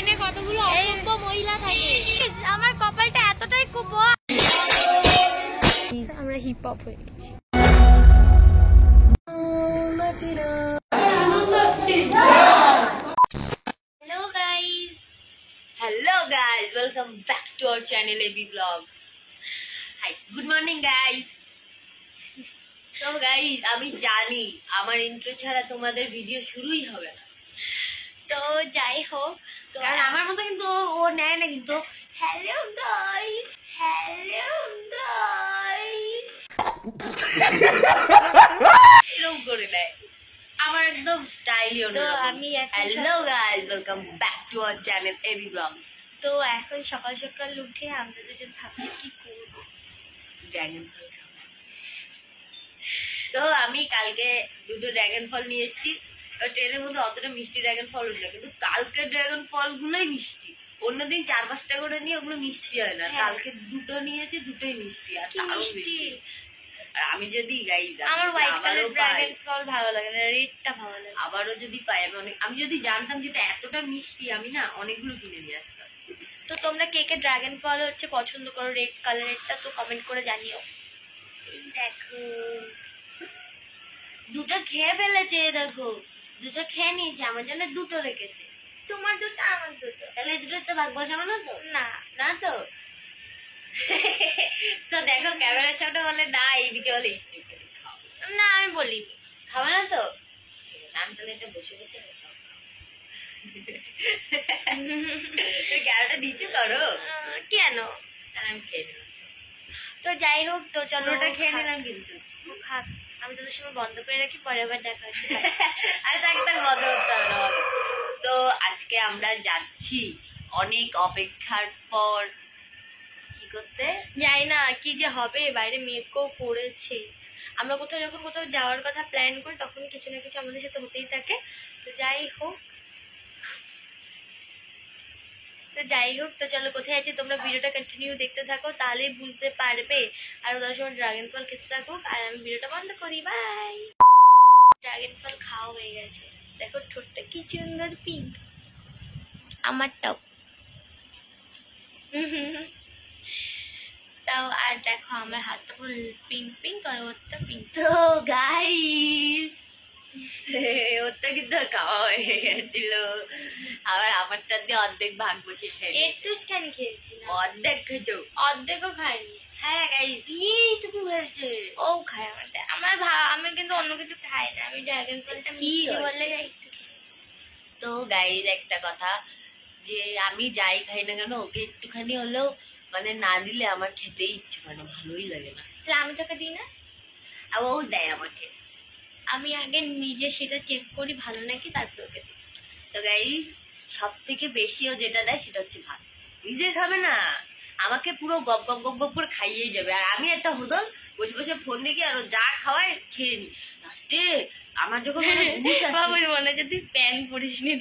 ট্রেনে কতগুলো অসভ্য মহিলা থাকে। আমার কপালটা এতটাই কুপো, আমরা হিপ হপ হয়ে গেছি। Hello guys, welcome back to our channel AB Vlogs. Hi, good morning guys. So guys, আমি জানি আমার ইন্ট্রো ছাড়া তোমাদের ভিডিও শুরুই হবে না। তো যাই হোক, কারণ আমার মতো কিন্তু ও নেয় না কিন্তু হ্যালো গাইস, হ্যালো গাইস এরকম করে নেয়। আমার একদম স্টাইলই অন্যরকম। আমি hello guys, welcome back to our channel AB Vlogs. তো এখন সকাল সকাল উঠে আমরা দুজন ভাবছি কি করবো। ড্রাগন ফল খাবো। তো আমি কালকে দুটো ড্রাগন ফল নিয়ে এসেছি। ট্রেনের মধ্যে অতটা মিষ্টি ড্রাগন ফল উঠল, কিন্তু কালকে ড্রাগন ফল গুলোই মিষ্টি। অন্যদিন 4-5টা করে নিয়ে ওগুলো মিষ্টি হয় না। কালকে দুটো নিয়েছি, দুটোই মিষ্টি। আর মিষ্টি আর আমি যদি আমার হোয়াইট কালার ড্রাগন ফল ভালো লাগে না, রেডটা ভালো লাগে। আবারও যদি পাই আমি যদি জানতাম যেটা এতটা মিষ্টি, আমি না অনেকগুলো কিনে নিয়ে আসতাম। তো তোমরা কে কে ড্রাগন ফল হচ্ছে পছন্দ করো রেড কালারেরটা, তো কমেন্ট করে জানিও। দেখো দুটো খেয়ে ফেলেছে, দেখো দুটো খেয়ে নিয়েছে, আমার জন্য দুটো রেখেছে। তোমার দুটো আমার দুটো, তাহলে দুটো তো ভাগ বসাবো না তো? না না তো। তো দেখো ক্যামেরার সামনে বলে না, এইদিকে বলে না, আমি বলিনি খাবো না তো। আমি তাহলে এটা বসে বসে ক্যামেরাটা নিচে করো কেন? আমি খেয়ে নিলাম। তো যাই হোক, তো চলো ওটা খেয়ে নিলাম, কিন্তু খাক। আমি তোদের সময় বন্ধ করে রাখি, পরে আবার দেখা হচ্ছে। আরে থাক বন্ধ করতে হবে না। তো আজকে আমরা যাচ্ছি অনেক অপেক্ষার পর কি করতে যাই না, কি যে হবে, বাইরে মেঘও পড়েছে। আমরা যখন কোথাও যাওয়ার কথা প্ল্যান করি তখন কিছু না কিছু আমাদের সাথে হতেই থাকে। তো যাই হোক, তো চলো কোথায় আছে তোমরা ভিডিওটা কন্টিনিউ দেখতে থাকো, তাহলেই বুঝতে পারবে। আর ওদের সময় ড্রাগন ফল খেতে থাকুক, আর আমি ভিডিওটা বন্ধ করি। বাই। ড্রাগন ফল খাওয়া হয়ে গেছে, দেখো ঠোঁটটা কি সুন্দর পিঙ্ক, আমারটাও। তাও আর দেখো আমার হাতটা পুরো পিঙ্ক পিঙ্ক, আর ওরটা পিঙ্ক। তো গাইস, ওরটা কিন্তু খাওয়া হয়ে গেছিল, আবার আমারটা দিয়ে অর্ধেক ভাগ বসে খেয়ে একটুখানি খেয়েছি, অর্ধেক খেয়েছো? অর্ধেকও খাইনি। হ্যাঁ গাইস, এইটুকু হয়েছে। ও খায় আমি কিন্তু অন্য কিছু খাই না, আমি ড্রাগন ফলটা কি বলে তো গাইস একটা কথা, যে আমি যাই খাই না কেন ওকে একটুখানি হলেও মানে না দিলে আমার খেতেই ইচ্ছে করে না, ভালোই লাগে না। আমি তোকে দিই না, আর ও দেয় আমাকে। আমি আগে নিজে সেটা চেক করি ভালো নাকি, তারপর ওকে দিই। তো গাইস, সব থেকে বেশি ও যেটা দেয় সেটা হচ্ছে ভাত। নিজে খাবে না, আমাকে পুরো গপ গপ গপ গপ করে খাইয়েই যাবে। আর আমি একটা হুদল বসে বসে ফোন দেখি, আর ও যা খাওয়ায় খেয়ে নি। লাস্টে আমার যখন বাবুর মনে হচ্ছে তুই প্যান্ট পরিস নি।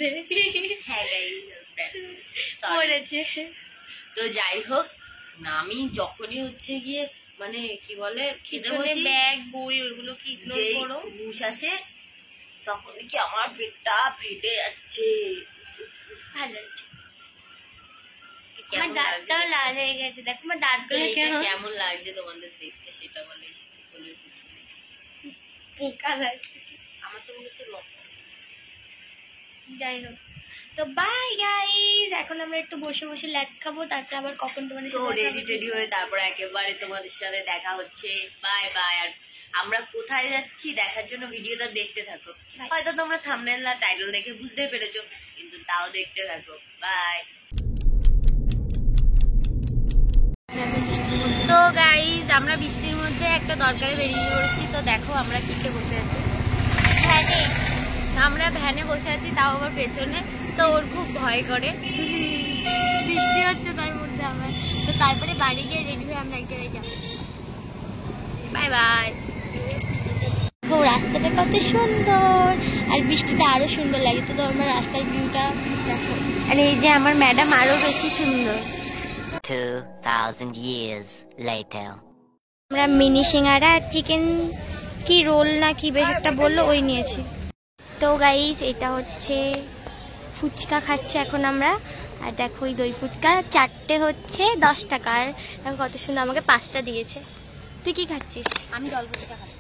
হ্যাঁ গাইস, পড়েছে। তো যাই হোক, আমি যখনই হচ্ছে গিয়ে মানে কি বলে খেতে বসি, ব্যাগ বই ওইগুলো কি ইগনোর করো, হুঁশ আসে, তখন কি আমার পেটটা ফেটে যাচ্ছে। ভালো হচ্ছে, আমার দাঁতটাও লাল হয়ে গেছে। দেখো আমার দাঁতগুলো কেমন লাগছে তোমাদের দেখতে, সেটা বলে। পোকা লাগছে, আমার তো মনে হচ্ছে লক্ষ্য। যাই হোক, তো বাই গাইস, এখন আমরা একটু বসে বসে ল্যাক খাবো, তারপর আবার কখন তোমাদের তো রেডি হয়ে তারপর একেবারে তোমাদের সাথে দেখা হচ্ছে। Bye bye. আর আমরা কোথায় যাচ্ছি দেখার জন্য ভিডিওটা দেখতে থাকো। হয়তো তোমরা থাম্বনেল আর টাইটেল দেখে বুঝতে পেরেছো, কিন্তু তাও দেখতে থাকো। বাই। তো গাইস, আমরা বৃষ্টির মধ্যে একটা দরকারে বেরিয়ে পড়েছি। তো দেখো আমরা কিসে বসে আছি, ভ্যানে। আমরা ভ্যানে বসে আছি, তাও আবার পেছনে। তো ওর খুব ভয় করে, বৃষ্টি হচ্ছে তার মধ্যে আমার। তো তারপরে বাড়ি গিয়ে রেডি হয়ে আমরা এক জায়গায় যাবো। Bye bye. রাস্তাটা কত সুন্দর, আর বৃষ্টিটা আরো সুন্দর লাগে। তো আমার রাস্তার ভিউটা দেখো, আর এই যে আমার ম্যাডাম আরো বেশি সুন্দর। 2000 years later. আমরা মিনি সিঙ্গারা আর চিকেন কি রোল না কি বেশ একটা বললো, ওই নিয়েছি। তো গাইস, এটা হচ্ছে ফুচকা খাচ্ছে এখন আমরা। আর দেখো ওই দই ফুচকা 4টে হচ্ছে 10 টাকার। দেখো কত সুন্দর, আমাকে 5টা দিয়েছে। তুই কি খাচ্ছিস? আমি জল ফুচকা খাচ্ছি।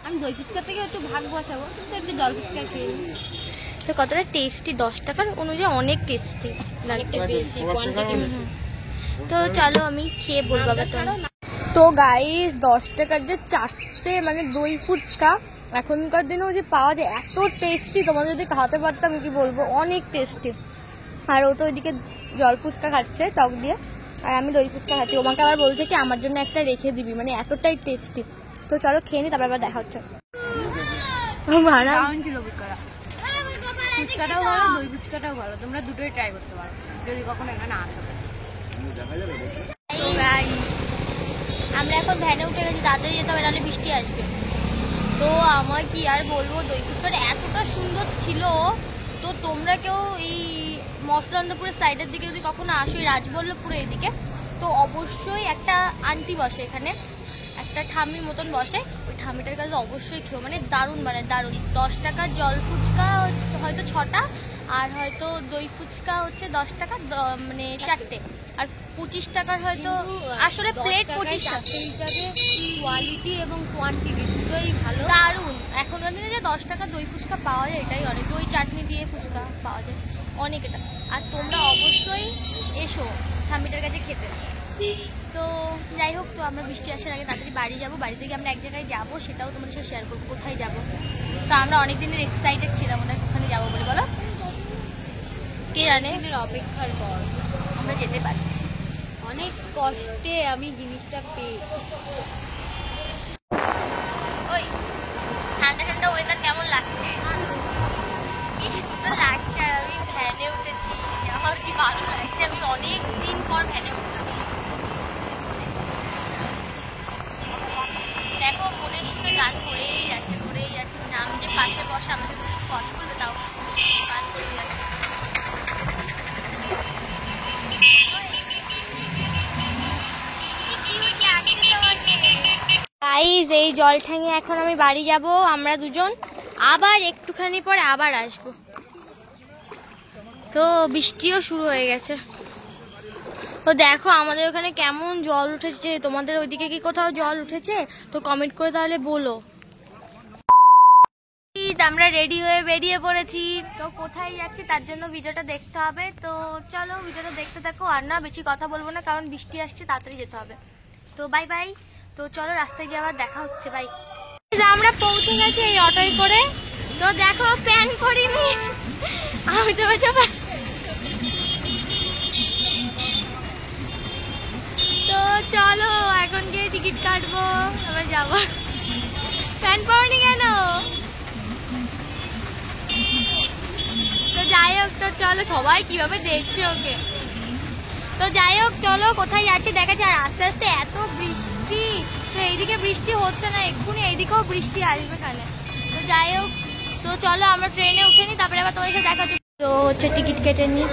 আমি দই ফুচকা থেকে একটু ভাগ বসাবো, কিন্তু একটু জল ফুচকা খেয়ে নিই। তো কতটা টেস্টি, 10 টাকার অনুযায়ী অনেক টেস্টি লাগছে। বেশি কোয়ান্টিটি বেশি। তো চলো আমি খেয়ে বলবো আবার তোমার। তো গাইস 10 টাকার যে 4টে মানে দই ফুচকা এখনকার দিনেও যে পাওয়া যায়, এত টেস্টি, তোমাদের যদি খাওয়াতে পারতাম কি বলবো, অনেক টেস্টি। আর ও তো ওইদিকে জল ফুচকা খাচ্ছে টক দিয়ে, আর আমি দই ফুচকা খাচ্ছি। ওমাকে আবার বলছে কি আমার জন্য একটা রেখে দিবি, মানে এতটাই টেস্টি। তো চলো খেয়ে নি, তারপর আবার দেখা হচ্ছে। দারুণ ছিল ফুচকাটা। ফুচকাটাও ভালো, দই ফুচকাটাও ভালো, তোমরা দুটোই ট্রাই করতে পারো যদি কখনো এখানে আসো। আমরা এখন ভ্যানে উঠে গেছি, তাড়াতাড়ি যেতে হবে নাহলে বৃষ্টি আসবে। তো আমার কি আর বলবো, দই ফুচকাটা এতটা সুন্দর ছিল। তো তোমরা কেউ এই মসলান্দপুরের সাইডের দিকে যদি কখনো আসো, এই রাজবল্লভপুরের এদিকে, তো অবশ্যই একটা আন্টি বসে এখানে, একটা ঠাম্মির মতন বসে, ওই ঠাম্মিটার কাছে অবশ্যই খেও, মানে দারুণ, মানে দারুণ। 10 টাকার জল ফুচকা হয়তো 6টা, আর হয়তো দই ফুচকা হচ্ছে 10 টাকা, মানে 4টে, আর 25 টাকার হয়তো আসলে প্লেট 25 টাকা হিসাবে কোয়ালিটি এবং কোয়ান্টিটি দুটোই ভালো, দারুণ। এখনকার দিনে যে 10 টাকা দই ফুচকা পাওয়া যায় এটাই অনেক, দই চাটনি দিয়ে ফুচকা পাওয়া যায় অনেক এটা। আর তোমরা অবশ্যই এসো ঠাম্মিটার কাছে খেতে। তো যাই হোক, তো আমরা বৃষ্টি আসার আগে তাড়াতাড়ি বাড়ি যাবো। বাড়ি থেকে আমরা এক জায়গায় যাবো, সেটাও তোমাদের সাথে শেয়ার করবো কোথায় যাবো। তো আমরা অনেক দিনের এক্সাইটেড ছিলাম ওটা ওখানে যাবো বলে, বলো কে জানে, অপেক্ষার পর আমরা যেতে পারছি। অনেক কষ্টে আমি জিনিসটা পেয়েছি। ওই ঠান্ডা ঠান্ডা ওয়েদার কেমন লাগছে? কি সুন্দর লাগছে। আর আমি ভ্যানে উঠেছি, আমার কি ভালো লাগছে। আমি অনেক দিন পর ভ্যানে উঠলাম। দেখো মনের সুন্দর গান করেই যাচ্ছে, করেই যাচ্ছে। নাম যে পাশে বসে আমার সাথে কথা বলবে, তাও গান করেই যাচ্ছে। গাইস এই জল ঠ্যাঙে এখন আমি বাড়ি যাব, আমরা দুজন আবার একটুখানি পর আবার আসব। তো বৃষ্টিও শুরু হয়ে গেছে। তো দেখো আমাদের ওখানে কেমন জল উঠেছে, তোমাদের ওইদিকে কি কোথাও জল উঠেছে? তো কমেন্ট করে তাহলে বলো। আমরা রেডি হয়ে বেরিয়ে পড়েছি, তো কোথায় যাচ্ছি তার জন্য ভিডিওটা দেখতে হবে। তো চলো ভিডিওটা দেখতে থাকো। আর না বেশি কথা বলবো না, কারণ বৃষ্টি আসছে, তাড়াতাড়ি যেতে হবে। তো বাই বাই। তো চলো রাস্তায় গিয়ে আবার দেখা হচ্ছে, বাই। আমরা পৌঁছে গেছি এই অটোয় করে। তো দেখো প্যান্ট পরিনি আমি, তো তো চলো এখন গিয়ে টিকিট কাটবো, আবার যাবো। প্যান্ট পরনি কেন? তো যাই হোক, তো চলো, সবাই কিভাবে দেখছে ওকে। তো যাই হোক চলো কোথায় যাচ্ছি দেখা যায়। আস্তে আস্তে এত বৃষ্টি, তো এইদিকে বৃষ্টি হচ্ছে না, এক্ষুনি এইদিকেও বৃষ্টি আসবে কেন। তো যাই হোক, তো চলো আমরা ট্রেনে উঠে নিই, তারপরে আবার তোমার সাথে দেখা হচ্ছে। তো হচ্ছে টিকিট কেটে নিই।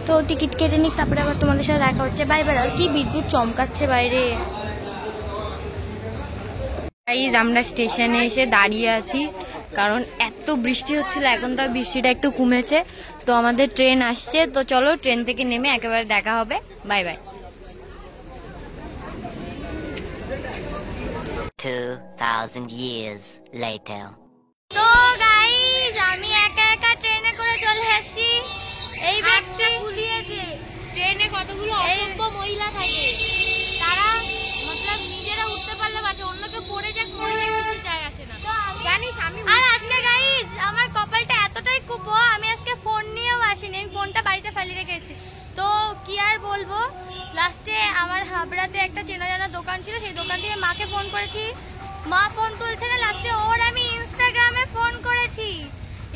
তো টিকিট কেটে নিই, তারপরে আবার তোমাদের সাথে দেখা হচ্ছে, বাই বাই। আর কি বিদ্যুৎ চমকাচ্ছে বাইরে। গাইস আমরা স্টেশনে এসে দাঁড়িয়ে আছি, কারণ এত বৃষ্টি হচ্ছিল। এখন তো বৃষ্টিটা একটু কমেছে, তো আমাদের ট্রেন আসছে। তো চলো ট্রেন থেকে নেমে একেবারে দেখা হবে, বাই বাই। 2,000 years later. তো গাইস আমি একা একা ট্রেনে করে চলে আসছি। এই ব্যক্তি ভুলিয়েছে ট্রেনে কতগুলো অসভ্য মহিলা থাকে, তারা মতলব নিজেরা উঠতে পারলে বাঁচে, অন্যকে পড়ে যাক মরে যাক কিছু যায় আসে না, জানিস। আমি আর আজকে গাইস আমার কপালটা এতটাই কুপো, আমি আজকে ফোন নিয়েও আসিনি, আমি ফোনটা বাড়িতে ফেলে রেখেছি। তো কি আর বলবো, লাস্টে আমার হাবড়াতে একটা চেনা জানা দোকান ছিল, সেই দোকান থেকে মাকে ফোন করেছি, মা ফোন তুলছে না। লাস্টে ওর আমি ইনস্টাগ্রামে ফোন করেছি,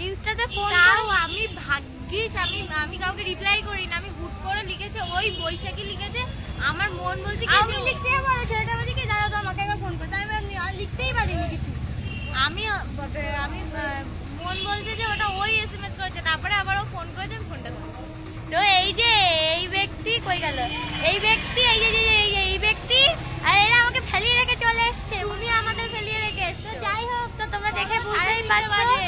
ইনস্টাতে ফোন। আমি ভাগ্যিস আমি কাউকে রিপ্লাই করি না, আমি হুট করে লিখেছে ওই বৈশাখী লিখেছে, আমার মন বলছে কি আমি লিখতে পারো, ছেলেটা বলছে কি দাদা তো আমাকে একবার ফোন করতে, আমি লিখতেই পারিনি কিছু। আমি মন বলছে যে ওটা ওই এসএমএস করেছে, তারপরে আবার ও ফোন করেছে, আমি ফোনটা করেছি। তো এই যে এই ব্যক্তি কই গেল, এই ব্যক্তি, এই যে এই ব্যক্তি, আর এরা আমাকে ফেলিয়ে রেখে চলে এসছে। তুমি আমাদের ফেলিয়ে রেখে এসছো। যাই হোক, তো তোমরা দেখে বুঝতেই আড়াইটে পারছো বাজে।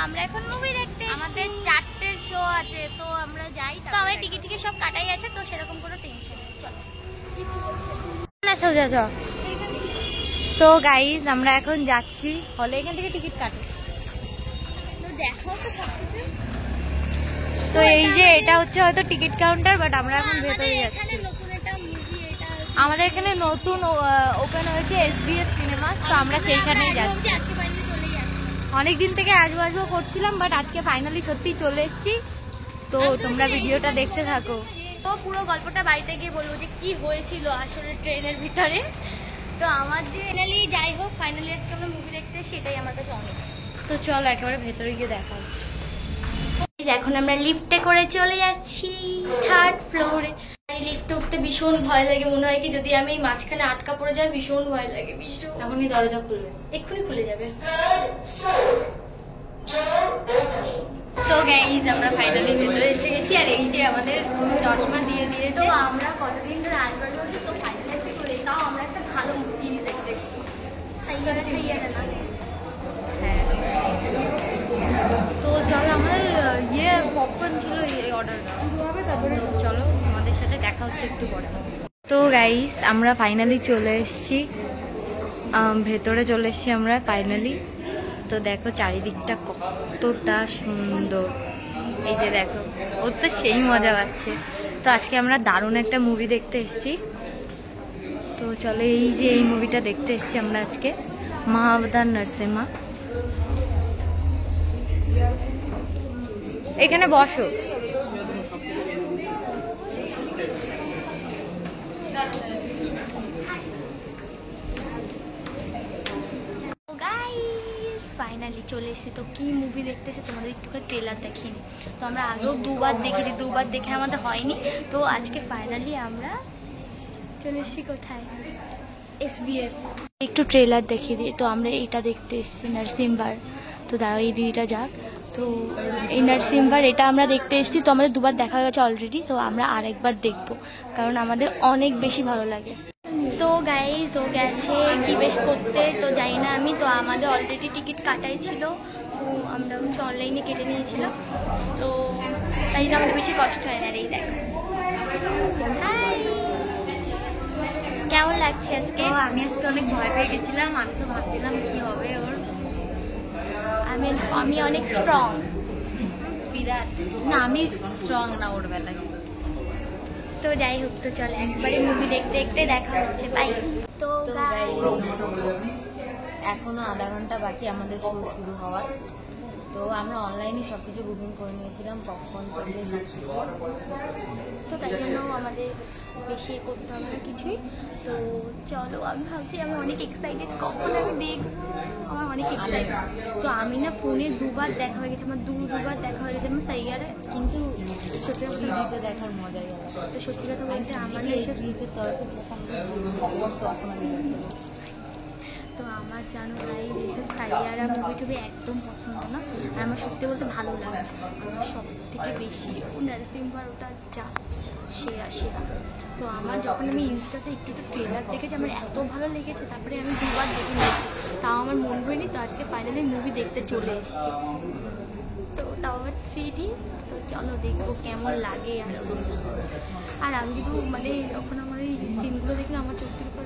আমরা এখন মুভি দেখতে আমাদের 4টের শো আছে, তো আমরা যাই। তো আমাদের টিকিট টিকিট সব কাটাই আছে, তো সেরকম কোনো টেনশন নেই। চলো না সোজা চ। তো গাইজ আমরা এখন যাচ্ছি হলে, এখান থেকে টিকিট কাটো। তো দেখো তো সবকিছু। তো এই যে এটা হচ্ছে হয়তো টিকিট কাউন্টার, বাট আমরা এখন ভেতরে যাচ্ছি। নতুন একটা মুভি, এটা আমাদের এখানে নতুন ওপেন হয়েছে SBS সিনেমাস, তো আমরা সেইখানেই যাচ্ছি। আজকে বাইরে চলে যাচ্ছি। অনেক দিন থেকে আসবো আসবো করছিলাম, বাট আজকে ফাইনালি সত্যি চলে এসেছি। তো তোমরা ভিডিওটা দেখতে থাকো। তো পুরো গল্পটা বাড়িতে গিয়ে বলবো যে কি হয়েছিল আসলে ট্রেনের ভিতরে। তো আমাদের ফাইনালি যাই হোক, ফাইনালি আজকে আমরা মুভি দেখতে, সেটাই আমার কাছে অনেক। তো চলো একেবারে ভেতরে গিয়ে দেখা হচ্ছে। এখন আমরা লিফটে করে চলে যাচ্ছি 3rd ফ্লোরে। লিফটে উঠতে ভীষণ ভয় লাগে, মনে হয় কি যদি আমি মাঝখানে আটকা পড়ে যাই, ভীষণ ভয় লাগে, ভীষণ। এখনই দরজা খুলবে, এক্ষুনি খুলে যাবে। তো গাইজ আমরা ফাইনালি ভেতরে এসে গেছি, আর এই যে আমাদের চশমা দিয়ে তো দিয়েছে। আমরা কতদিন ধরে আসবার বলছি, তো ফাইনালি চলে তাও আমরা একটা ভালো জিনিস দেখতে এসেছি। সাইয়ারা না, হ্যাঁ, তো চলো আমাদের পপকর্ন ছিল, এই অর্ডারটা হবে, তারপরে চলো আমাদের সাথে দেখা হচ্ছে একটু পরে। তো গাইস আমরা ফাইনালি চলে এসেছি, ভেতরে চলে এসেছি আমরা ফাইনালি। তো দেখো চারিদিকটা কতটা সুন্দর, এই যে দেখো, ওর তো সেই মজা পাচ্ছে। তো আজকে আমরা দারুণ একটা মুভি দেখতে এসেছি। তো চলো এই যে এই মুভিটা দেখতে এসেছি আমরা আজকে, মহাবতার নরসিংহা। এখানে বসো। ফাইনালি চলে এসেছি। তো কি মুভি দেখতেছে তোমাদের একটু ট্রেলার দেখিনি। তো আমরা আগেও দুবার দেখেছি, দুবার দেখে আমাদের হয়নি। তো আজকে ফাইনালি আমরা চলে এসেছি কোথায়, SBF। একটু ট্রেলার দেখিয়ে দিই। তো আমরা এটা দেখতে এসেছি নরসিংহার। তো দাঁড়াও এই দিদিটা যাক। তো এই নরসিংহার এটা আমরা দেখতে এসেছি। তো আমাদের দুবার দেখা হয়ে গেছে অলরেডি। তো আমরা আরেকবার দেখবো, কারণ আমাদের অনেক বেশি ভালো লাগে। তো গাইজ ও গেছে কি বেশ করতে, তো যাই না আমি। তো আমাদের অলরেডি টিকিট কাটাই ছিল, তো আমরা হচ্ছে অনলাইনে কেটে নিয়েছিলাম। তো তাই জন্য আমাদের বেশি কষ্ট হয় না। আর এই দেখো, কেমন লাগছে আজকে? আমি আজকে অনেক ভয় পেয়ে গেছিলাম, আমি তো ভাবছিলাম কি হবে ওর। আমি অনেক স্ট্রং, বিরাট না, আমি স্ট্রং না ওর বেলায়। তো যাই হোক, তো চলে একবারে মুভি দেখতে দেখতে দেখা হচ্ছে, বাই। তো এখনো আধা ঘন্টা বাকি আমাদের শো শুরু হওয়ার। তো আমরা অনলাইনে সবকিছু বুকিং করে নিয়েছিলাম, পপকর্ন থেকে সবকিছু। তো তাই জন্য আমাদের বেশি করতে হবে না কিছুই। তো চলো, আমি ভাবছি আমি অনেক এক্সাইটেড, কখন আমি দেখবো, আমার অনেক এক্সাইটেড। তো আমি না ফোনে দুবার দেখা হয়ে গেছে, আমার দুবার দেখা হয়ে গেছে আমার সাইয়ারে। কিন্তু সত্যি টিভিতে দেখার মজাই হবে। তো সত্যি কথা বলতে আমার না এসব, টিভির তরফে পপকর্ন দিল। তো আমার জানো ভাই এসব সাইয়ারা মুভি টুভি একদম পছন্দ না। আর আমার সত্যি বলতে ভালো লাগে, আমার সব থেকে বেশি নরসিংহার ওটা জাস্ট সেরা সেরা। তো আমার যখন আমি ইনস্টাতে একটু একটু ট্রেলার দেখেছি, আমার এত ভালো লেগেছে, তারপরে আমি দুবার দেখে নিয়েছি, তাও আমার মন হয়নি। তো আজকে ফাইনালি মুভি দেখতে চলে এসেছি, তো তাও আবার 3D। তো চলো দেখবো কেমন লাগে। আর আমি কিন্তু মানে যখন আমার এই সিনগুলো দেখি না, আমার চোখের উপর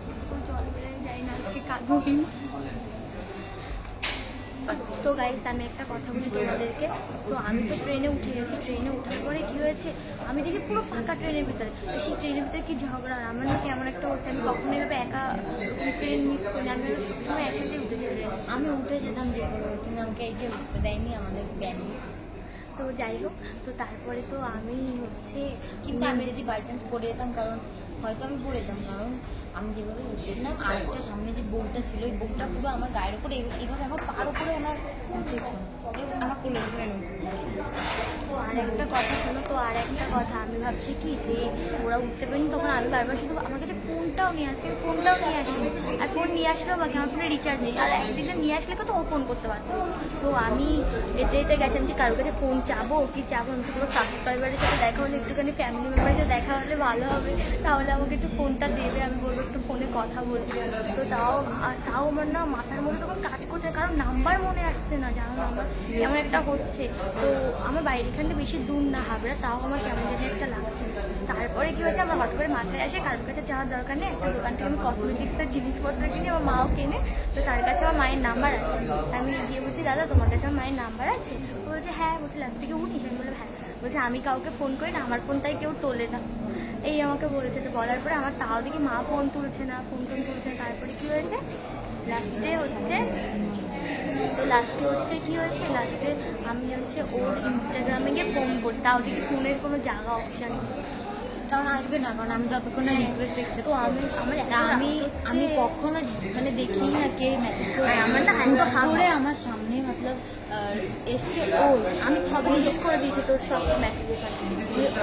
জল বেড়ে যায় না, আজকে কাঁদবই। তো গাইস আমি একটা কথা বলি তোমাদেরকে। তো আমি তো ট্রেনে উঠে গেছি, ট্রেনে ওঠার পরে কী হয়েছে, আমি দেখি পুরো ফাঁকা ট্রেনের ভিতরে। তো সেই ট্রেনের ভিতরে কি ঝগড়া, আর আমার নাকি এমন একটা হচ্ছে, আমি কখনো এভাবে একা ট্রেন মিস করি, আমি সবসময় একসাথে উঠেছি ট্রেনে। আমি উঠে যেতাম যে করে, কিন্তু আমাকে এই যে উঠতে দেয়নি আমাদের ব্যান্ড। তো যাই হোক, তো তারপরে তো আমি হচ্ছে কিন্তু আমি যদি বাই চান্স পড়ে যেতাম, কারণ হয়তো আমি পড়ে যেতাম, কারণ আমি যেভাবে উঠেছিলাম, আরেকটা সামনে যে বউটা ছিল, ওই বউটা পুরো আমার গায়ের উপরে এইভাবে আমার পার উপরে আমার আমার কোলে ধরে নেব। তো আর একটা কথা শোনো, তো আর একটা কথা, আমি ভাবছি কি যে ওরা উঠতে পারিনি, তখন আমি বারবার শুধু আমার কাছে ফোনটাও নিয়ে আসি, আমি ফোনটাও নিয়ে আসি। আর ফোন নিয়ে আসলেও বাকি আমার ফোনে রিচার্জ নেই, আর একদিনটা নিয়ে আসলে তো ও ফোন করতে পারতো। তো আমি এতে গেছিলাম যে কারোর কাছে ফোন চাবো কি চাবো, আমি কোনো সাবস্ক্রাইবারের সাথে দেখা হলে, একটুখানি ফ্যামিলি মেম্বারের সাথে দেখা হলে ভালো হবে, তাহলে আমাকে একটু ফোনটা দেবে, আমি বলবো একটু ফোনে কথা কথা বলি। তো তাও আমার না মাথার মধ্যে তখন কাজ করছে, কারণ নাম্বার মনে আসছে না, জানো নাম্বার এমন একটা হচ্ছে। তো আমার বাইরে এখান থেকে বেশি দূর না হাবড়া, তাও আমার কেমন জানি একটা লাগছে। তারপরে কি হয়েছে, আমার হঠাৎ করে মাথায় আসে কারোর কাছে যাওয়ার দরকার নেই, একটা দোকান থেকে আমি কসমেটিক্সের জিনিসপত্র কিনি, আমার মাও কেনে। তো তার কাছে আমার মায়ের নাম্বার আছে, আমি গিয়ে বলছি দাদা তোমার কাছে আমার মায়ের নাম্বার আছে? তো বলছে হ্যাঁ। বলছি লাস্ট থেকে উঠিস? আমি বললাম হ্যাঁ। বলছে আমি কাউকে ফোন করি না, আমার ফোনটাই কেউ তোলে না, এই আমাকে বলেছে। তো বলার পরে আমার তাও দেখি মা ফোন তুলছে না, ফোন তুলছে না। তারপরে কি হয়েছে, লাস্টে আমি হচ্ছে ওর ইনস্টাগ্রামে গিয়ে ফোন করি, তাও দেখি ফোনের কোনো জায়গা অপশান নেই। কারণ আসবে না, কারণ আমি যতক্ষণ না রিকোয়েস্ট একসেপ্ট তো আমি আমি কখনো মানে দেখি না কে মেসেজ করে, আমার না করে আমার সামনে মতলব এসছে ওই, আমি সব রিজেক্ট করে দিয়েছি তোর সব মেসেজের কাছে।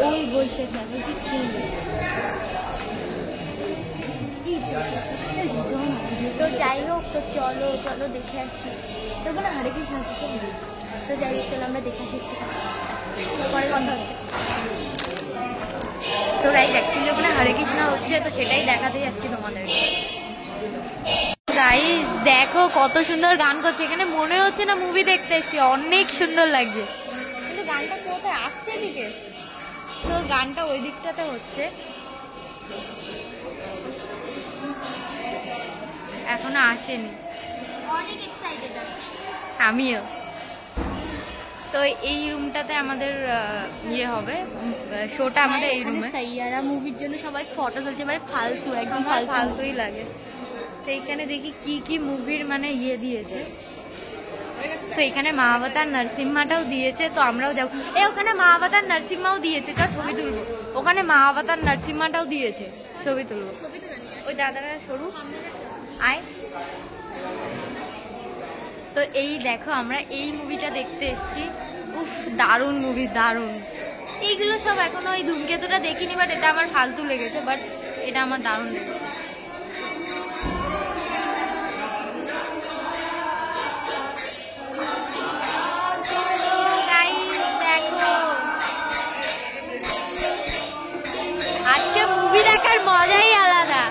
ওই বলছে বলছি কি তো যাই হোক, তো চলো দেখে আসি। তখন হারে কৃষ্ণ আছে। তো যাই হোক চলো আমরা দেখে আসি, পরে কথা হচ্ছে। তো গাইস অ্যাকচুয়ালি ওখানে হরে কৃষ্ণ হচ্ছে, তো সেটাই দেখাতে যাচ্ছি তোমাদের। গাইস দেখো কত সুন্দর গান করছে, এখানে মনে হচ্ছে না মুভি দেখতে এসেছি, অনেক সুন্দর লাগছে। কিন্তু গানটা কোথায় আসছে দিকে, তো গানটা ওই দিকটাতে হচ্ছে, এখনো আসেনি। অনেক এক্সাইটেড আছে আমিও। তো এই রুমটাতে আমাদের ইয়ে হবে, শোটা আমাদের এই রুমে। সাইয়ারা মুভির জন্য সবাই ফটো তুলছে, মানে ফালতু, একদম ফালতুই লাগে। তো এইখানে দেখি কি কি মুভির মানে ইয়ে দিয়েছে। তো এখানে মহাবতার নরসিংহাটাও দিয়েছে, তো আমরাও যাবো। ওখানে মহাবতার নরসিংহাও দিয়েছে, চল ছবি তুলবো। ওখানে মহাবতার নরসিংহাটাও দিয়েছে, ছবি তুলবো। ওই দাদারা সরু আয়। তো এই দেখো আমরা এই মুভিটা দেখতে এসেছি। উফ দারুণ মুভি, দারুণ। এইগুলো সব এখনো ওই ধূমকেতুটা দেখিনি, বাট এটা আমার ফালতু লেগেছে, বাট এটা আমার দারুণ লেগেছে। আজকে মুভি দেখার মজাই আলাদা।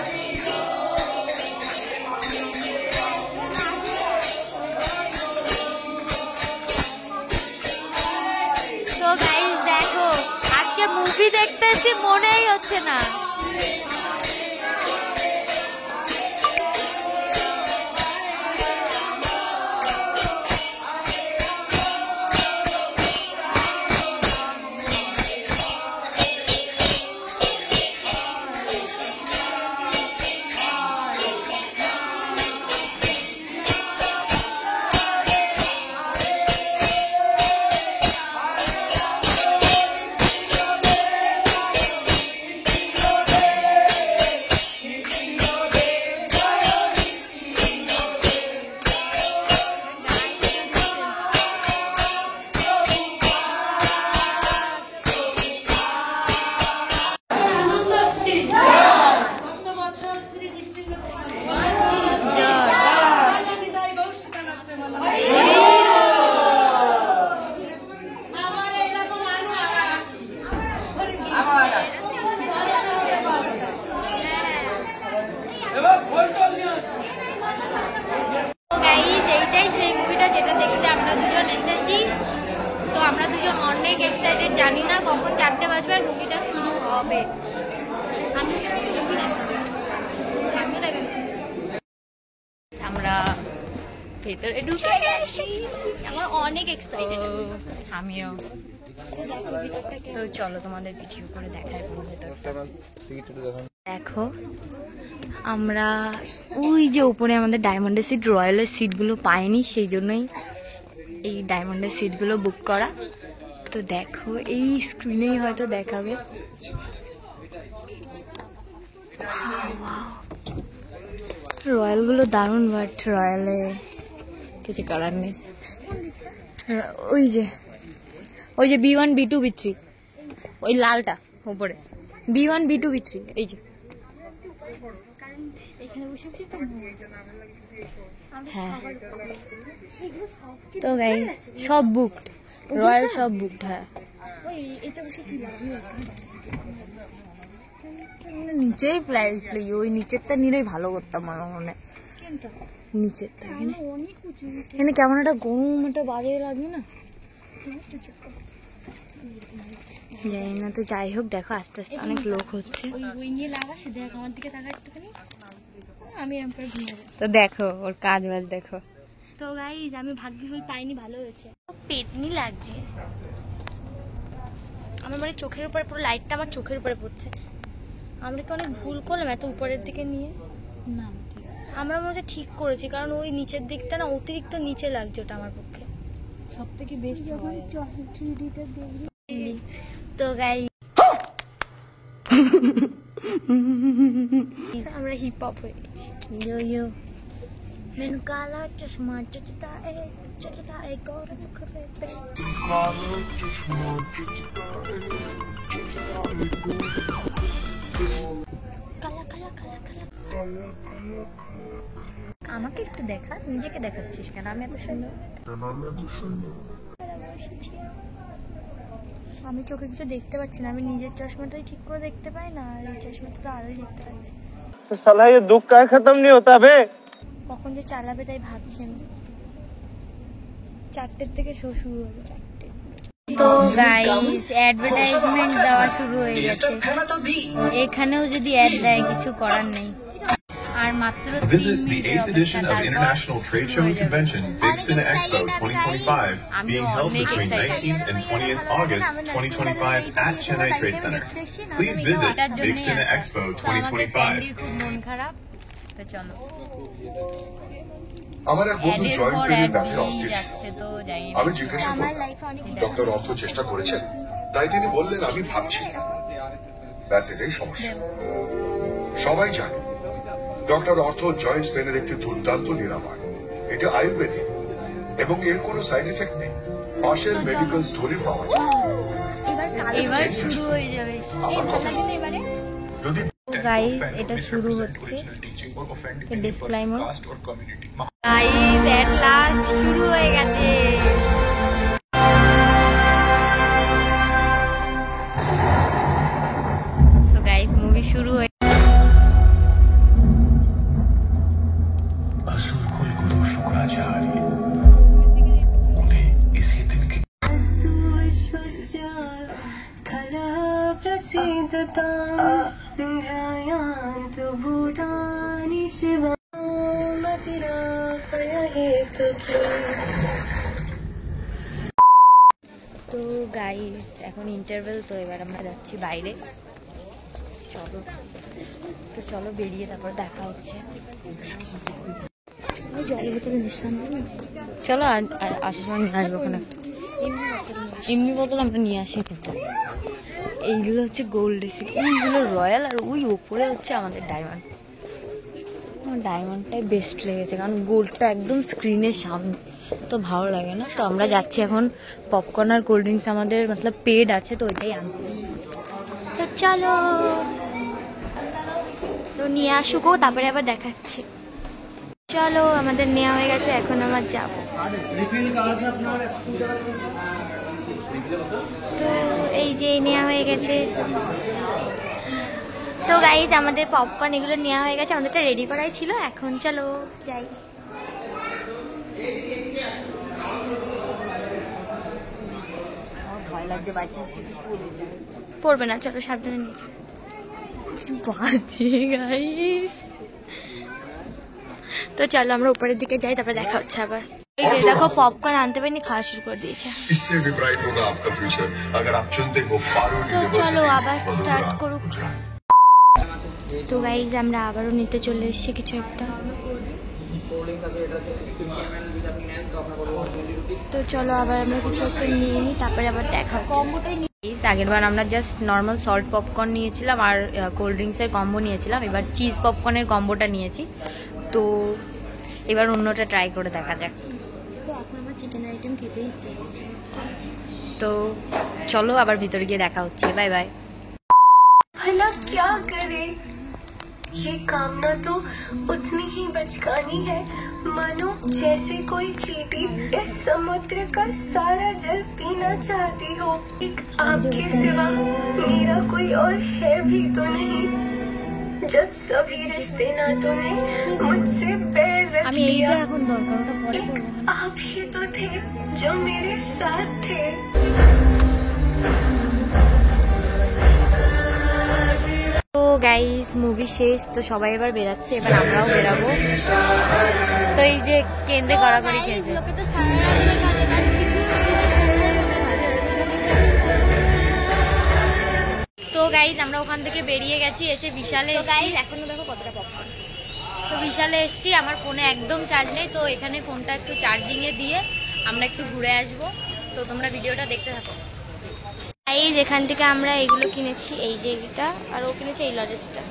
তো গাইস দেখো আজকে মুভি দেখতে এসেছি, মনেই হচ্ছে না। এইটাই সেই মুভিটা যেটা দেখতে আমরা দুজন এসেছি। তো আমরা দুজন অনেক এক্সাইটেড, জানি না কখন 4টে বাজবে আর মুভিটা শুরু হবে। আমরা ভেতরে ঢুকে গেছি, আমার অনেক এক্সাইটেড। আমিও। তো চলো তোমাদের ভিডিও করে দেখাই পুরো ভেতরটা। দেখো আমরা ওই যে উপরে আমাদের ডায়মন্ডের সিট, রয়্যালের সিটগুলো পাইনি, সেই জন্যই এই ডায়মন্ডের সিটগুলো বুক করা। তো দেখো এই স্ক্রিনেই হয়তো দেখাবে। রয়্যালগুলো দারুণ, বাট রয়্যালে কিছু করার নেই। ওই যে B1 B2 B3, ওই লালটা উপরে B1 B2 B3, এই যে। হ্যাঁ তো গাইস সব বুকড, রয়্যাল সব বুকড। হ্যাঁ নিচেই প্লাই ওই নিচেরটা নিলেই ভালো করতাম আমার মনে হয়। নিচেরটা এখানে কেমন একটা গরম একটা বাজে লাগবে না, জানি না। তো যাই হোক, দেখো আস্তে আস্তে অনেক লোক হচ্ছে। তো দেখো ওর কাজ বাজ দেখো। তো গাইস আমি ভাগ্যিস ওই পাইনি, ভালো হয়েছে। পেটনি লাগছে আমার, মানে চোখের উপরে পুরো লাইটটা আমার চোখের উপরে পড়ছে। আমরা কি অনেক ভুল করলাম এত উপরের দিকে নিয়ে? না আমরা মনে হচ্ছে ঠিক করেছি, কারণ ওই নিচের দিকটা না অতিরিক্ত নিচে লাগছে, ওটা আমার পক্ষে সব থেকে বেস্ট হয়। তো গাইস আমরা হিপ হপ হয়ে গেছি। ইয়ো ইয়ো मैंने काला चश्मा जचता है गौर मुखरे पे काला काला काला काला। আমাকে একটু দেখা, নিজেকে দেখাচ্ছিস কেন? আমি এত সুন্দর, আমি চোখে কিছু দেখতে পাচ্ছি না, আমি নিজের চশমাটাই ঠিক করে দেখতে পাই না, আর এই চশমাটা তো আলোই দেখতে পাচ্ছি। साला ये दुख का खत्म नहीं होता बे। কখন যে চালাবে তাই ভাবছি আমি। 4টের থেকে শো শুরু হবে, 4টে। তো গাইস অ্যাডভার্টাইজমেন্ট দেওয়া শুরু হয়ে গেছে। এখানেও যদি অ্যাড দেয় কিছু করার নেই। আর মাত্র Visit the 8th edition of International Trade Show and Convention, Big Cine Expo 2025, being held between 19th and 20th August 2025 at Chennai Trade Center. Please visit Big Cine Expo 2025. খুব মন খারাপ। তো চলো, আমার এক বন্ধু জয়েন্ট পেনের ব্যথায় অস্থির ছিল। যাচ্ছে তো যাই না। আমি জিজ্ঞাসা করলাম ডক্টর অর্থ চেষ্টা করেছেন? তাই তিনি বললেন আমি ভাবছি। ব্যাস এটাই সমস্যা। সবাই জানে ডক্টর অর্থ জয়েন্ট পেনের একটি দুর্দান্ত নিরাময়। এটা আয়ুর্বেদিক এবং এর কোনো সাইড এফেক্ট নেই। পাশের মেডিকেল স্টোরে পাওয়া যায়। এবার শুরু হয়ে যাবে। আমার কথা যদি গাইস এটা শুরু হচ্ছে, ডিসক্লেইমার। গাইস এট লাস্ট শুরু হয়ে গেছে। তো গাইস মুভি শুরু হয়ে असुर गुरु शुक्राचार्य उन्हें इसी दिन के তো গাইস এখন ইন্টারভেল, তো এবার আমরা যাচ্ছি বাইরে। চলো তো চলো বেরিয়ে তারপর দেখা হচ্ছে। জল বোতল নিশ্চয় চলো আসার সময় নিয়ে আসবো ওখানে একটা এমনি বোতল আমরা নিয়ে আসি। কিন্তু এইগুলো হচ্ছে গোল্ড, ওইগুলো রয়্যাল, আর ওই ওপরে হচ্ছে আমাদের ডায়মন্ড। আমার ডায়মন্ডটাই বেস্ট লেগেছে, কারণ গোল্ডটা একদম স্ক্রিনের সামনে, তো ভালো লাগে না। তো আমরা যাচ্ছি এখন পপকর্ন আর কোল্ড ড্রিঙ্কস আমাদের মতলব পেড আছে, তো ওইটাই আনতে। তো চলো, তো নিয়ে আসুকো তারপরে আবার দেখাচ্ছি। চলো আমাদের নেওয়া হয়ে গেছে, এখন আমার যাবো। তো এই যে নেওয়া হয়ে গেছে। তো গাইজ আমাদের পপকর্ন এগুলো নেওয়া হয়ে গেছে, আমাদেরটা রেডি করাই ছিল। এখন চলো যাই। ভয় লাগছে, বাইরে পড়বে না, চলো সাবধানে নিয়ে চলো। বাজে গাইস। তো চলো আমরা উপরের দিকে যাই, তারপরে দেখা হচ্ছে আবার। এই যে দেখো পপকর্ন আনতে পারিনি, খাওয়া শুরু করে দিয়েছে। इससे भी ब्राइट होगा आपका फ्यूचर अगर आप चुनते हो पारुल তো চলো আবার স্টার্ট করুক। তো গাইজ আমরা আবারও নিতে চলে এসেছি কিছু একটা। তো চলো আবার আমরা কিছু একটা নিয়ে নিই, তারপরে আবার দেখা হচ্ছে। আগের বার আমরা জাস্ট নর্মাল সল্ট পপকর্ন নিয়েছিলাম আর কোল্ড ড্রিঙ্কসের কম্বো নিয়েছিলাম, এবার চিজ পপকর্নের কম্বোটা নিয়েছি। তো এবার অন্যটা ট্রাই করে দেখা যাক। তো এখন আমার চিকেন আইটেম খেতে ইচ্ছে করছে। তো চলো আবার ভিতরে গিয়ে দেখা হচ্ছে। Bye bye. भला क्या करे ये कामना तो उतनी ही बचकानी है मानो जैसे कोई चींटी इस समुद्र का सारा जल पीना चाहती हो। एक आपके सिवा मेरा कोई और है भी तो नहीं। जब सभी रिश्ते नातों ने मुझसे पैर रख लिया, एक आप ही तो थे जो मेरे साथ थे। তো গাইস মুভি শেষ, তো সবাই এবার বেরাচ্ছে, এবার আমরাও বেরাবো। তো এই যে কেন্দ্রে গড়াগড়ি খেয়েছে। তো গাইস আমরা ওখান থেকে বেরিয়ে গেছি, এসে বিশালে গাইস এখনো দেখো কতটা পপকর্ন। তো বিশালে এসছি, আমার ফোনে একদম চার্জ নেই, তো এখানে ফোনটা একটু চার্জিংয়ে দিয়ে আমরা একটু ঘুরে আসবো। তো তোমরা ভিডিওটা দেখতে থাকো। এই যেখান থেকে আমরা এগুলো কিনেছি, এই যে এটা, আর ও কিনেছে এই লজেসটা।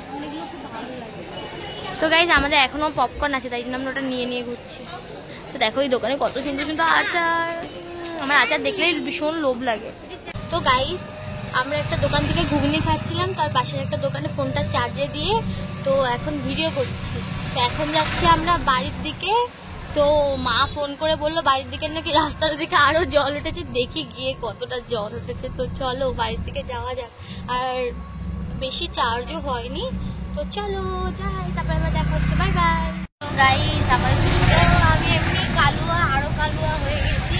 তো গাইজ আমাদের এখনো পপকর্ন আছে, তাই জন্য আমরা ওটা নিয়ে নিয়ে ঘুরছি। তো দেখো এই দোকানে কত সুন্দর সুন্দর আচার, আমার আচার দেখলেই ভীষণ লোভ লাগে। তো গাইজ আমরা একটা দোকান থেকে ঘুগনি খাচ্ছিলাম, তার পাশের একটা দোকানে ফোনটা চার্জে দিয়ে তো এখন ভিডিও করছি। তো এখন যাচ্ছি আমরা বাড়ির দিকে। তো মা ফোন করে বললো বাড়ির দিকে নাকি রাস্তার দিকে আরো জল উঠেছে, দেখি গিয়ে কতটা জল উঠেছে। তো চলো বাড়ির দিকে যাওয়া যাক, আর বেশি চার্জও হয়নি, তো চলো যাই, তারপরে আবার দেখা হচ্ছে। Bye bye. তো গাইস আমার আমি এমনি কালুয়া, আরো কালুয়া হয়ে গেছি,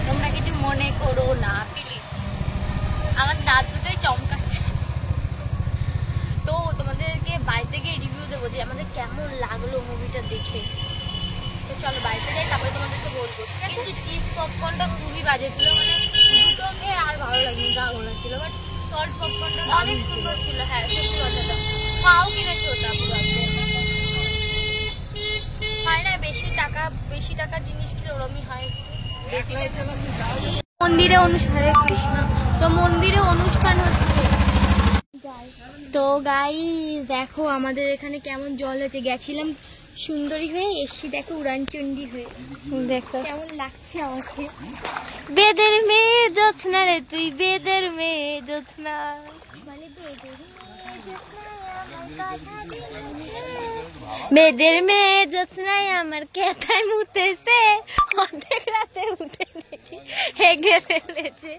তোমরা কিছু মনে করো না প্লিজ। আমার দাঁত দুটোই চমকাচ্ছে। তো তোমাদেরকে বাড়িতে গিয়ে রিভিউ দেবো যে আমাদের কেমন লাগলো মুভিটা দেখে। তো চলো বাড়িতে যাই, তারপরে তোমাদেরকে বলবো। কিন্তু চিজ পপকর্নটা খুবই বাজে ছিল, মানে দুটোকে আর ভালো লাগেনি, গা গোলা ছিল। বাট সল্ট পপকর্নটা অনেক সুন্দর ছিল। হ্যাঁ সত্যি কথাটা, খাও কিনেছি ওটা পুরো হয় না, বেশি টাকার জিনিস কিনে ওরমই হয়। মন্দিরে হরে কৃষ্ণ, তো মন্দিরে অনুষ্ঠান হচ্ছে। তো গাইস দেখো আমাদের এখানে কেমন জল হয়েছে, গেছিলাম সুন্দরী হয়ে, এসছি দেখো উড়ানচণ্ডী হয়ে। দেখো কেমন লাগছে আমাকে। বেদের মেয়ে জ্যোৎস্না রে তুই, বেদের মেয়ে জ্যোৎস্না, বেদের মেয়ে জ্যোৎস্নায় আমার কেথায় মুতেছে, অর্ধেক রাতে উঠে দেখি হেগে ফেলেছে।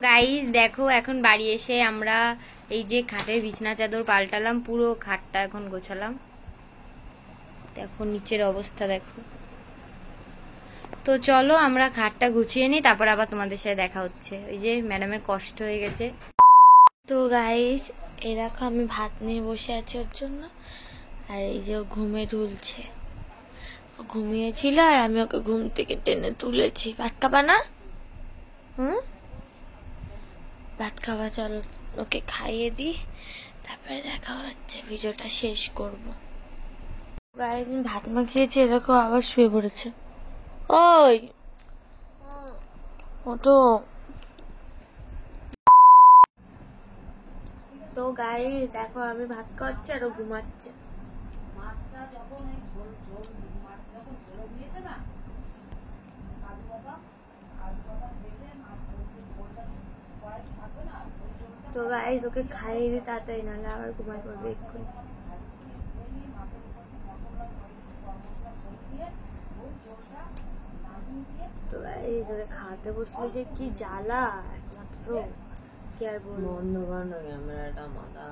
গাইস দেখো এখন বাড়ি এসে আমরা এই যে খাটের বিছনা চাদর পাল্টালাম, পুরো খাটটা এখন গোছালাম। দেখো নিচের অবস্থা দেখো। তো চলো আমরা খাটটা গুছিয়ে নিই, তারপর আবার তোমাদের সাথে দেখা হচ্ছে। ওই যে ম্যাডামের কষ্ট হয়ে গেছে। তো গাইস এরকম আমি ভাত নিয়ে বসে আছি ওর জন্য, আর এই যে ও ঘুমে তুলছে, ও ঘুমিয়েছিল আর আমি ওকে ঘুম থেকে টেনে তুলেছি। ভাত খাবা না? ভাত খাওয়া, চলো ওকে খাইয়ে দিই, তারপরে দেখা হচ্ছে, ভিডিওটা শেষ করবো। গাইস ভাত মাখিয়েছি, এরকম আবার শুয়ে পড়েছে। ওই ওটো। তো গাইস দেখো আমি ভাত খাওয়াচ্ছি আর ও ঘুমাচ্ছে। তো গাইস ওকে খাইয়ে দিই তাড়াতাড়ি, নাহলে আবার ঘুমাই পড়বে এক্ষুনি। তো গাইস ওকে খাওয়াতে বসলে যে কি জ্বালা, একমাত্র কি আর বলবো। বন্ধ কর না ক্যামেরাটা, মাথা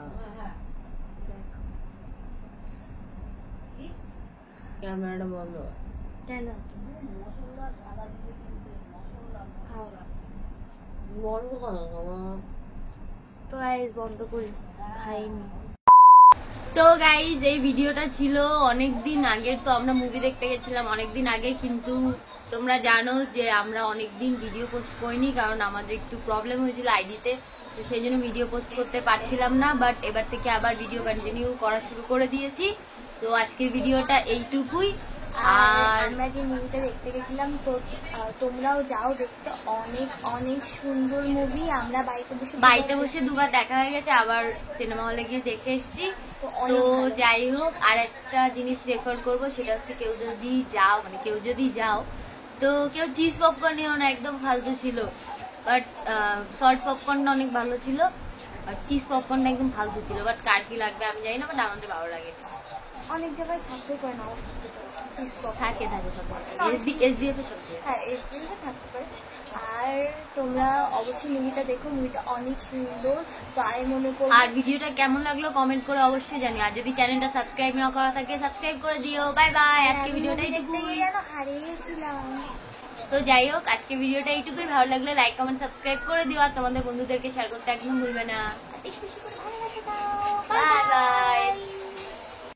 ক্যামেরাটা বন্ধ কেন? বন্ধ করো। তো গাইস বন্ধ করি, খাইনি। তো গাইজ এই ভিডিওটা ছিল অনেকদিন আগের, তো আমরা মুভি দেখতে গেছিলাম অনেকদিন আগে, কিন্তু তোমরা জানো যে আমরা অনেকদিন ভিডিও পোস্ট করিনি, কারণ আমাদের একটু প্রবলেম হয়েছিল আইডিতে, তো সেই জন্য ভিডিও পোস্ট করতে পারছিলাম না। বাট এবার থেকে আবার ভিডিও কন্টিনিউ করা শুরু করে দিয়েছি। তো আজকের ভিডিওটা এইটুকুই। আর আমরা যে মুভিটা দেখতে গেছিলাম, তো তোমরাও যাও দেখতে, অনেক অনেক সুন্দর মুভি। আমরা বাড়িতে বসে দুবার দেখা হয়ে গেছে, আবার সিনেমা হলে গিয়ে দেখে এসেছি। তো যাই হোক, আর একটা জিনিস রেফার করবো, সেটা হচ্ছে কেউ যদি যাও তো কেউ চিজ পপকর্ন নিও না, একদম ফালতু ছিল। বাট সল্ট পপকর্নটা অনেক ভালো ছিল, আর চিজ পপকর্নটা একদম ফালতু ছিল। বাট কার কি লাগবে আমি জানি না, বাট আমাদের ভালো লাগে। অনেক জায়গায় থাকতে পারে নাও থাকতে পারে, থাকে সব SDF এর সবচেয়ে। হ্যাঁ SDF থাকতে পারে। আর তোমরা অবশ্যই মুভিটা দেখো, মুভিটা অনেক সুন্দর। তো আমি মনে করি আর ভিডিওটা কেমন লাগলো কমেন্ট করে অবশ্যই জানিও। আর যদি চ্যানেলটা সাবস্ক্রাইব না করা থাকে সাবস্ক্রাইব করে দিও। বাই বাই, আজকে ভিডিওটা এইটুকুই। হারিয়েছিলাম। তো যাই হোক, আজকে ভিডিওটা এইটুকুই। ভালো লাগলে লাইক কমেন্ট সাবস্ক্রাইব করে দিও, আর তোমাদের বন্ধুদেরকে শেয়ার করতে একদম ভুলবে না। বেশি বেশি করে ভালোবাসা দাও। Bye bye.